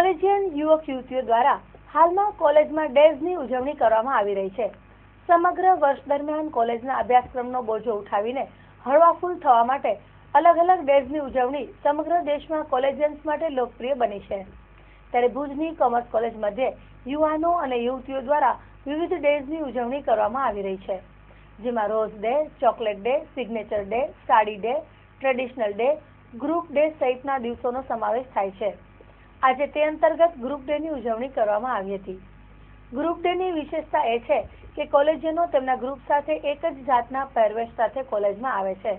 Collegian યુવક યુવતીઓ દ્વારા હાલમાં કોલેજમાં ડેઝની ઉજવણી કરવામાં આવી રહી છે. સમગ્ર વર્ષ દરમિયાન કોલેજના અભ્યાસક્રમનો બોજો ઉઠાવીને હળવાફૂલ થવા માટે અલગ અલગ ડેઝની ઉજવણી સમગ્ર દેશમાં કોલેજિયન્સ માટે લોકપ્રિય બની છે. ત્યારે ભુજની કોમર્સ કોલેજ મધ્યે યુવાનો અને યુવતીઓ દ્વારા વિવિધ ડેઝની ઉજવણી કરવામાં આવી રહી છે, જેમાં rose day, chocolate day, signature day, sari day, traditional day, group day સહિતના દિવસોનો સમાવેશ થાય છે. આજે તે અંતર્ગત ગ્રુપ ડેની ઉજવણી કરવામાં આવી હતી. ગ્રુપ ડેની વિશેષતા એ છે કે કોલેજિયનો તેમના ગ્રુપ સાથે એક જ જાતના પહેરવેશ સાથે કોલેજમાં આવે છે.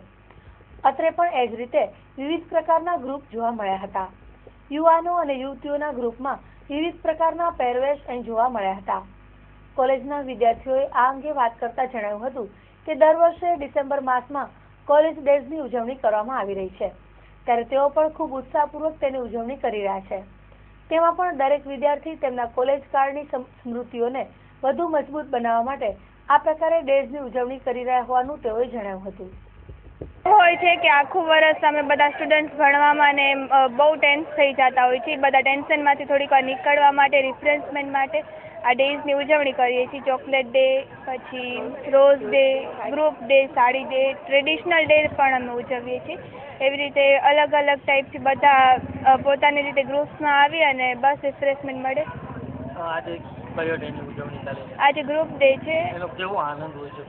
અત્રે પણ એ જ રીતે વિવિધ પ્રકારના ગ્રુપ જોવા મળ્યા હતા. યુવાનો અને યુવતીઓના ગ્રુપમાં વિવિધ પ્રકારના પહેરવેશ અહીં જોવા મળ્યા હતા. કોલેજના વિદ્યાર્થીઓએ આ અંગે વાત કરતા જણાવ્યું હતું કે દર વર્ષે ડિસેમ્બર માસમાં કોલેજ ડેઝની ઉજવણી કરવામાં આવી રહી છે, ત્યારે તેઓ પણ ખૂબ ઉત્સાહપૂર્વક તેની ઉજવણી કરી રહ્યા છે. તેમાં પણ દરેક વિદ્યાર્થી તેમના કોલેજ કાળની સ્મૃતિઓને વધુ મજબૂત બનાવવા માટે આ પ્રકારે ડેઝની ઉજવણી કરી રહ્યા હોવાનું તેઓએ જણાવ્યું હતું. હોય છે કે આખું વર્ષ અમે બધા સ્ટુડન્ટ્સ ભણવામાં ને બહુ ટેન્સ થઈ જતા હોય છે. બધા ટેન્શનમાંથી થોડીક વાર નીકળવા માટે, રિફ્રેશમેન્ટ માટે આ ડેઝની ઉજવણી કરીએ છીએ. ચોકલેટ ડે, પછી rose day, group day, sari day, traditional day પણ અમે ઉજવીએ છીએ. એવી રીતે અલગ અલગ ટાઈપથી બધા પોતાની રીતે ગ્રુપ્સમાં આવી અને બસ રિફ્રેશમેન્ટ મળે. આજે કયો ડેની ઉજવણી ચાલે છે? આજે ગ્રુપ ડે છે. એનો કેવો આનંદ હોય છે?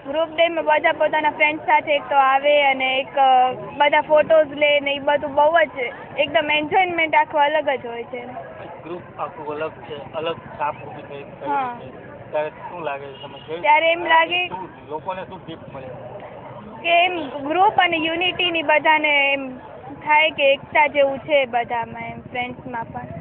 ગ્રુપ ડેમાં બધા પોતાના ફ્રેન્ડ સાથે એક તો આવે અને એક બધા ફોટોઝ લે ને એ બધું બહુ જ એકદમ એન્જોયમેન્ટ આખું અલગ જ હોય છે. ગ્રુપ આખું અલગ છે, અલગ છાપ ઊભી કરી છે. ત્યારે શું લાગે છે તમને? ત્યારે એમ લાગે લોકોને શું ગિફ્ટ મળે કે એમ ગ્રુપ અને યુનિટીની બધાને એમ થાય કે એકતા જેવું છે બધામાં, એમ ફ્રેન્ડ્સમાં પણ.